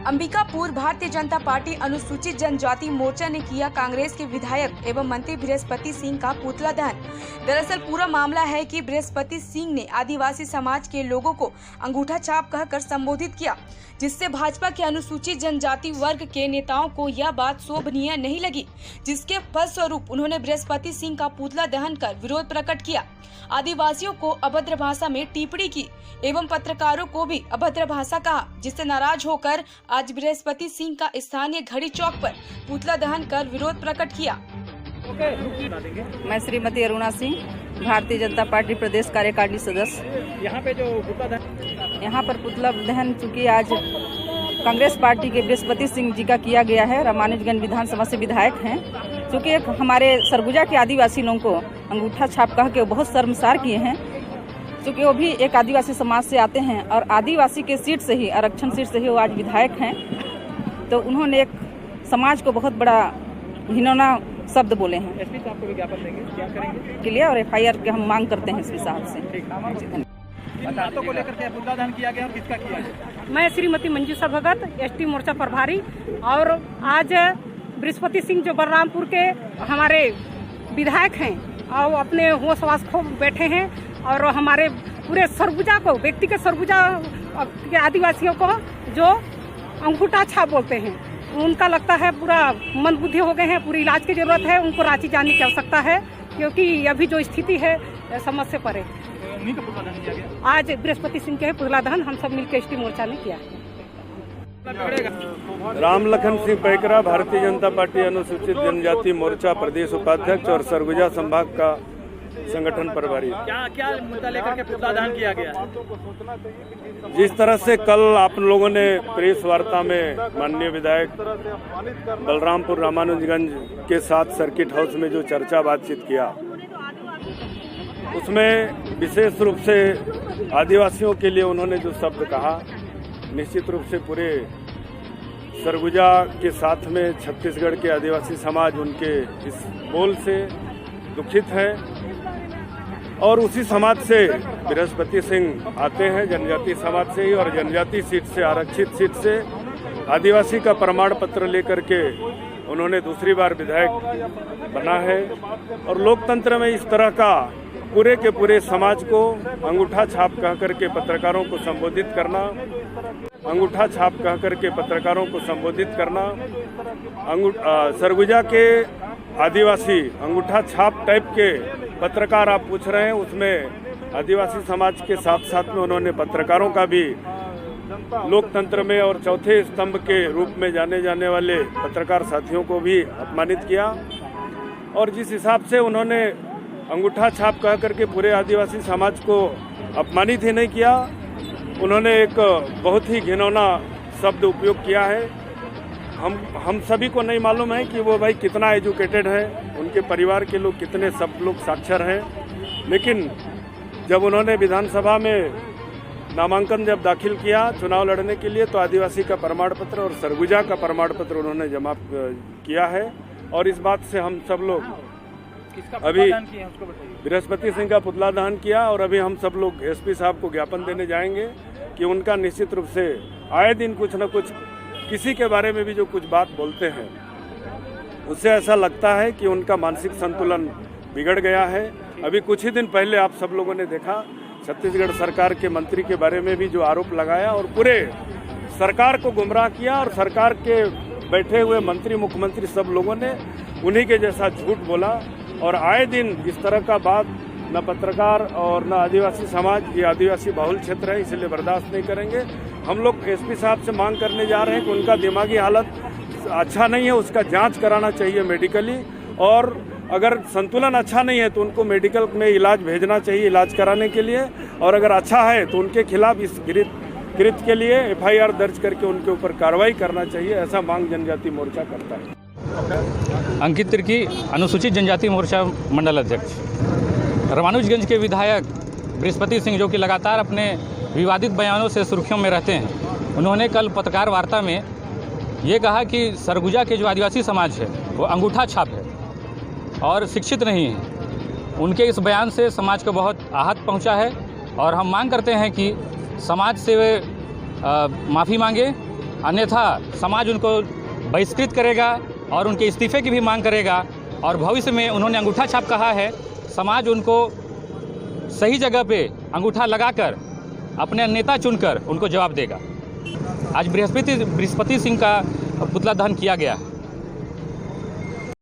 Ambikapur Bharatiya Janata party अनुसूचित जनजाति मोर्चा ने किया कांग्रेस के विधायक एवं मंत्री बृहस्पति सिंह का पुतला दहन। दरअसल पूरा मामला है कि बृहस्पति सिंह ने आदिवासी समाज के लोगों को अंगूठा छाप कहकर संबोधित किया, जिससे भाजपा के अनुसूचित जनजाति वर्ग के नेताओं को यह बात शोभनीय नहीं लगी, जिसके फलस्वरूप उन्होंने बृहस्पति सिंह का पुतला दहन कर विरोध प्रकट किया, आदिवासियों को अभद्र भाषा में टिप्पणी की एवं पत्रकारों को भी अभद्र भाषा कहा, जिससे नाराज होकर आज बृहस्पति सिंह का स्थानीय घड़ी चौक पर पुतला दहन कर विरोध प्रकट किया। मैं श्रीमती अरुणा सिंह, भारतीय जनता पार्टी प्रदेश कार्यकारिणी सदस्य। यहाँ पर पुतला दहन चूँकि आज कांग्रेस पार्टी के बृहस्पति सिंह जी का किया गया है, रामानुजगंज विधानसभा से विधायक हैं, चूँकि एक हमारे सरगुजा के आदिवासी लोगों को अंगूठा छाप कह के बहुत शर्मसार किए हैं, क्योंकि वो भी एक आदिवासी समाज से आते हैं और आदिवासी के सीट से ही, आरक्षण सीट से ही वो आज विधायक हैं। तो उन्होंने एक समाज को बहुत बड़ा घिनौना शब्द बोले हैं। एसपी साहब को भी ज्ञापन देंगे, क्या करेंगे के लिए, और FIR के हम मांग करते हैं एसपी साहब से। बातों को लेकर के पुतला दहन किया गया और किसका किया गया? मैं श्रीमती मंजूषा भगत, ST मोर्चा प्रभारी, और आज बृहस्पति सिंह जो बलरामपुर के हमारे विधायक हैं और अपने होश वास खो बैठे हैं और हमारे पूरे सरगुजा को, व्यक्तिगत सरगुजा के आदिवासियों को जो अंगूठा छाप बोलते हैं, उनका लगता है पूरा मन बुद्धि हो गए हैं, पूरी इलाज की जरूरत है, उनको रांची जाने की आवश्यकता है, क्योंकि अभी जो स्थिति है समझ से परे। आज बृहस्पति सिंह के पुतला दहन हम सब मिलकर ST मोर्चा ने किया। रामलखन सिंह पैकरा, भारतीय जनता पार्टी अनुसूचित जनजाति मोर्चा प्रदेश उपाध्यक्ष और सरगुजा संभाग का संगठन प्रभारी। क्या मुद्दा लेकर के पुतला दहन किया गया? जिस तरह से कल आप लोगों ने प्रेस वार्ता में माननीय विधायक बलरामपुर रामानुजगंज के साथ सर्किट हाउस में जो चर्चा बातचीत किया, उसमें विशेष रूप से आदिवासियों के लिए उन्होंने जो शब्द कहा, निश्चित रूप से पूरे सरगुजा के साथ में छत्तीसगढ़ के आदिवासी समाज उनके इस बोल से दुखित है। और उसी समाज से बृहस्पति सिंह आते हैं, जनजाति समाज से ही, और जनजाति सीट से, आरक्षित सीट से आदिवासी का प्रमाण पत्र लेकर के उन्होंने दूसरी बार विधायक बना है। और लोकतंत्र में इस तरह का पूरे के पूरे समाज को अंगूठा छाप कह करके पत्रकारों को संबोधित करना, अंगूठा छाप कह करके पत्रकारों को संबोधित करना, सरगुजा के आदिवासी अंगूठा छाप टाइप के पत्रकार आप पूछ रहे हैं, उसमें आदिवासी समाज के साथ साथ में उन्होंने पत्रकारों का भी, लोकतंत्र में और चौथे स्तंभ के रूप में जाने जाने वाले पत्रकार साथियों को भी अपमानित किया। और जिस हिसाब से उन्होंने अंगूठा छाप कह करके पूरे आदिवासी समाज को अपमानित ही नहीं किया, उन्होंने एक बहुत ही घिनौना शब्द उपयोग किया है। हम सभी को नहीं मालूम है कि वो भाई कितना एजुकेटेड है, उनके परिवार के लोग कितने सब लोग साक्षर हैं, लेकिन जब उन्होंने विधानसभा में नामांकन जब दाखिल किया चुनाव लड़ने के लिए, तो आदिवासी का प्रमाण पत्र और सरगुजा का प्रमाण पत्र उन्होंने जमा किया है। और इस बात से हम सब लोग अभी बृहस्पति सिंह का पुतला दहन किया, और अभी हम सब लोग SP साहब को ज्ञापन देने जाएंगे कि उनका निश्चित रूप से आए दिन कुछ न कुछ किसी के बारे में भी जो कुछ बात बोलते हैं, उससे ऐसा लगता है कि उनका मानसिक संतुलन बिगड़ गया है। अभी कुछ ही दिन पहले आप सब लोगों ने देखा, छत्तीसगढ़ सरकार के मंत्री के बारे में भी जो आरोप लगाया और पूरे सरकार को गुमराह किया, और सरकार के बैठे हुए मंत्री, मुख्यमंत्री सब लोगों ने उन्हीं के जैसा झूठ बोला। और आए दिन इस तरह का बात न पत्रकार और न आदिवासी समाज, ये आदिवासी बहुल क्षेत्र है, इसलिए बर्दाश्त नहीं करेंगे। हम लोग SP साहब से मांग करने जा रहे हैं कि उनका दिमागी हालत अच्छा नहीं है, उसका जांच कराना चाहिए मेडिकली, और अगर संतुलन अच्छा नहीं है तो उनको मेडिकल में इलाज भेजना चाहिए, इलाज कराने के लिए, और अगर अच्छा है तो उनके खिलाफ इस कृत्य के लिए FIR दर्ज करके उनके ऊपर कार्रवाई करना चाहिए, ऐसा मांग जनजाति मोर्चा करता है। अंकित तिर्की, अनुसूचित जनजाति मोर्चा मंडल अध्यक्ष। रामानुजगंज के विधायक बृहस्पति सिंह, जो कि लगातार अपने विवादित बयानों से सुर्खियों में रहते हैं, उन्होंने कल पत्रकार वार्ता में ये कहा कि सरगुजा के जो आदिवासी समाज है वो अंगूठा छाप है और शिक्षित नहीं है। उनके इस बयान से समाज को बहुत आहत पहुंचा है और हम मांग करते हैं कि समाज से वे माफ़ी मांगे अन्यथा समाज उनको बहिष्कृत करेगा और उनके इस्तीफे की भी मांग करेगा। और भविष्य में उन्होंने अंगूठा छाप कहा है, समाज उनको सही जगह पे अंगूठा लगाकर अपने नेता चुनकर उनको जवाब देगा। आज बृहस्पति सिंह का पुतला दहन किया गया है।